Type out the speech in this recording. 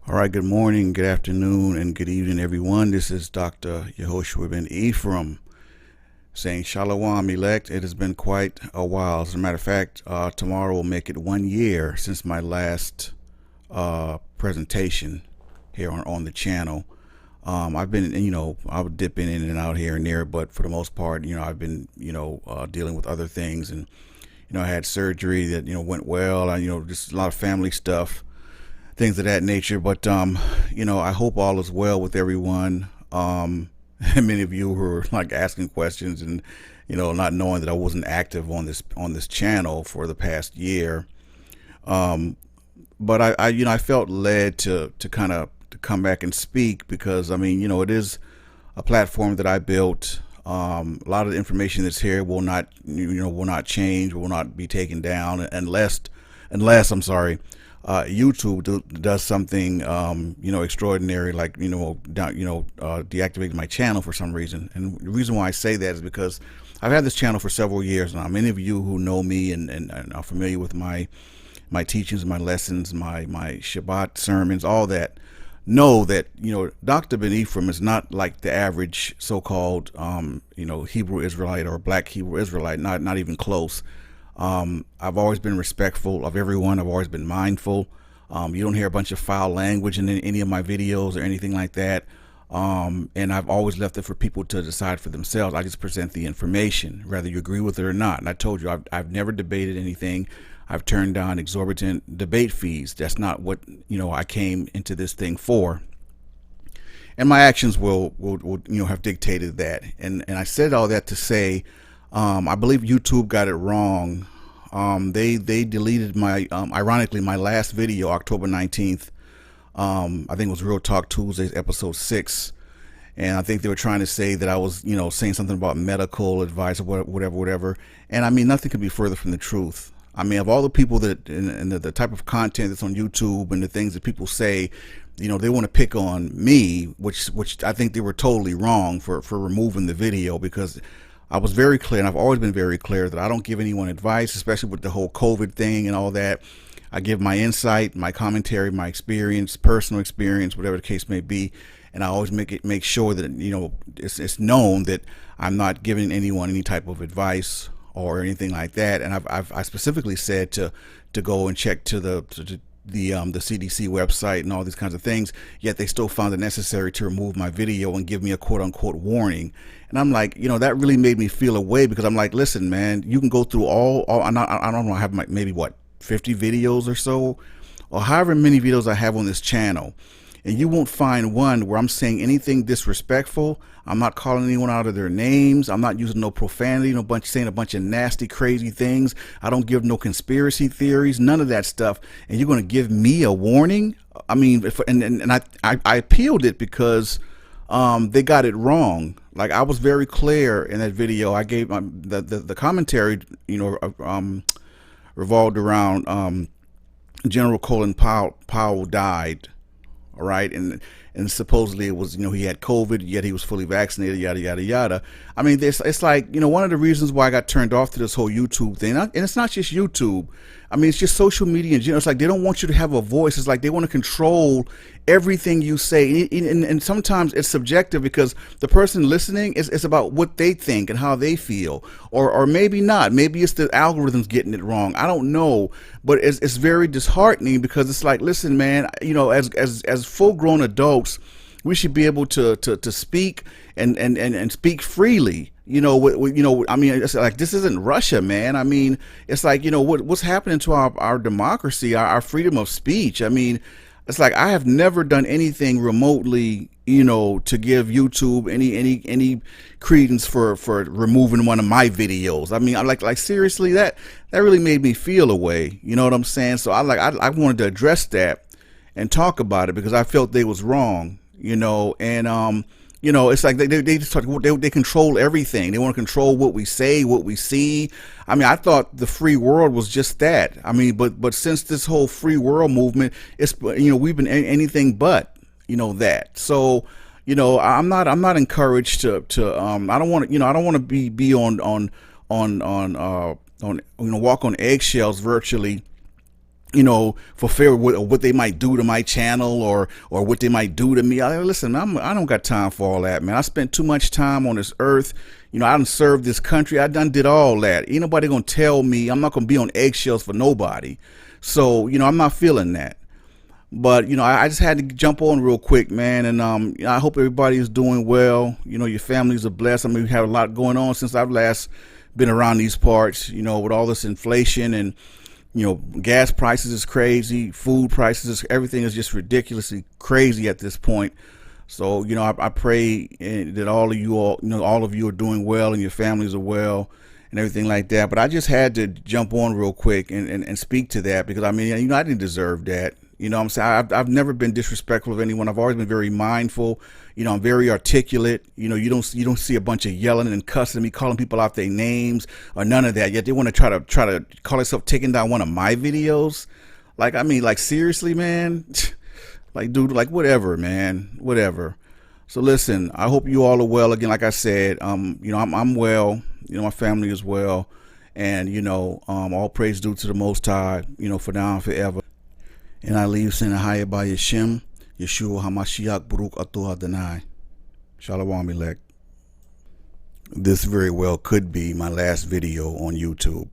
All right, good morning, good afternoon, and good evening, everyone. This is Dr. Yehoshua ben Ephraim saying Shalawam Elect. It has been quite a while. As a matter of fact, tomorrow will make it 1 year since my last presentation here on the channel. I've been, I would dip in and out here and there, but for the most part, I've been, dealing with other things, and I had surgery that went well. Just a lot of family stuff, things of that nature. But I hope all is well with everyone. And many of you who are like asking questions and not knowing that I wasn't active on this channel for the past year. But I felt led to kind of to come back and speak because it is a platform that I built. A lot of the information that's here will not change, will not be taken down unless YouTube does something extraordinary, like deactivating my channel for some reason. And the reason why I say that is because I've had this channel for several years now. Many of you who know me and are familiar with my teachings, my lessons, my Shabbat sermons, all that, know that Dr. Ben Ephraim is not like the average so-called Hebrew Israelite or black Hebrew Israelite, not even close. I've always been respectful of everyone. I've always been mindful. You don't hear a bunch of foul language in any of my videos or anything like that. And I've always left it for people to decide for themselves. I just present the information, whether you agree with it or not. And I told you, I've never debated anything. I've turned down exorbitant debate fees. That's not what I came into this thing for. And my actions will have dictated that. And I said all that to say, I believe YouTube got it wrong. They deleted my, ironically, my last video, October 19th. I think it was Real Talk Tuesdays, episode 6. And I think they were trying to say that I was, saying something about medical advice or whatever. And nothing could be further from the truth. Of all the people that, and the type of content that's on YouTube and the things that people say, they want to pick on me, which I think they were totally wrong for removing the video, because I was very clear, and I've always been very clear, that I don't give anyone advice, especially with the whole COVID thing and all that. I give my insight, my commentary, my experience, personal experience, whatever the case may be, and I always make sure that it's known that I'm not giving anyone any type of advice or anything like that. And I specifically said to go and check to the CDC website and all these kinds of things, yet they still found it necessary to remove my video and give me a quote-unquote warning. And I'm like, that really made me feel a way, because I'm like, listen, man, you can go through I don't know, I have maybe 50 videos or so, or however many videos I have on this channel, and you won't find one where I'm saying anything disrespectful. I'm not calling anyone out of their names. I'm not using no profanity, saying a bunch of nasty, crazy things. I don't give no conspiracy theories, none of that stuff. And you're going to give me a warning? I appealed it because they got it wrong. Like, I was very clear in that video. I gave the commentary, revolved around General Colin Powell died. All right, and supposedly it was, he had COVID, yet he was fully vaccinated, yada yada yada. It's like, one of the reasons why I got turned off to this whole YouTube thing, and it's not just YouTube. It's just social media in general. It's like they don't want you to have a voice. It's like they want to control everything you say, and sometimes it's subjective, because the person listening is about what they think and how they feel, or maybe not. Maybe it's the algorithms getting it wrong. I don't know, but it's very disheartening, because it's like, listen, man, as full-grown adults, we should be able to speak and speak freely. It's like, this isn't Russia, man. It's like, what's happening to our democracy, our freedom of speech. It's like, I have never done anything remotely, to give YouTube any credence for removing one of my videos. Like seriously, that really made me feel a way. You know what I'm saying? So I wanted to address that and talk about it, because I felt they was wrong. It's like they just they control everything. They want to control what we say, what we see. I thought the free world was just that. But since this whole free world movement, it's we've been anything but that. So I'm not encouraged to I don't want to be on walk on eggshells virtually for fear of what they might do to my channel, or what they might do to me. Listen, I don't got time for all that, man. I spent too much time on this earth. I done served this country. I done did all that. Ain't nobody gonna tell me. I'm not gonna be on eggshells for nobody. So, I'm not feeling that. But, I just had to jump on real quick, man. And I hope everybody is doing well. Your families are blessed. I mean, we have a lot going on since I've last been around these parts, with all this inflation, and gas prices is crazy, food prices, everything is just ridiculously crazy at this point. So, I pray that all of you are doing well, and your families are well, and everything like that. But I just had to jump on real quick and speak to that, because I mean, I didn't deserve that. What I'm saying? I've never been disrespectful of anyone. I've always been very mindful. I'm very articulate. You don't see a bunch of yelling and cussing me, calling people out their names, or none of that. Yet they want to try to call themselves taking down one of my videos. Like, I mean, like, seriously, man. Like, dude, like, whatever, man, whatever. So listen, I hope you all are well. Again, like I said, I'm well. My family is well, and all praise due to the Most High. For now and forever. And I leave saying Ahaya by Yeshem, Yeshua HaMashiach Baruch Atu Adonai. Shalawam Elect. This very well could be my last video on YouTube.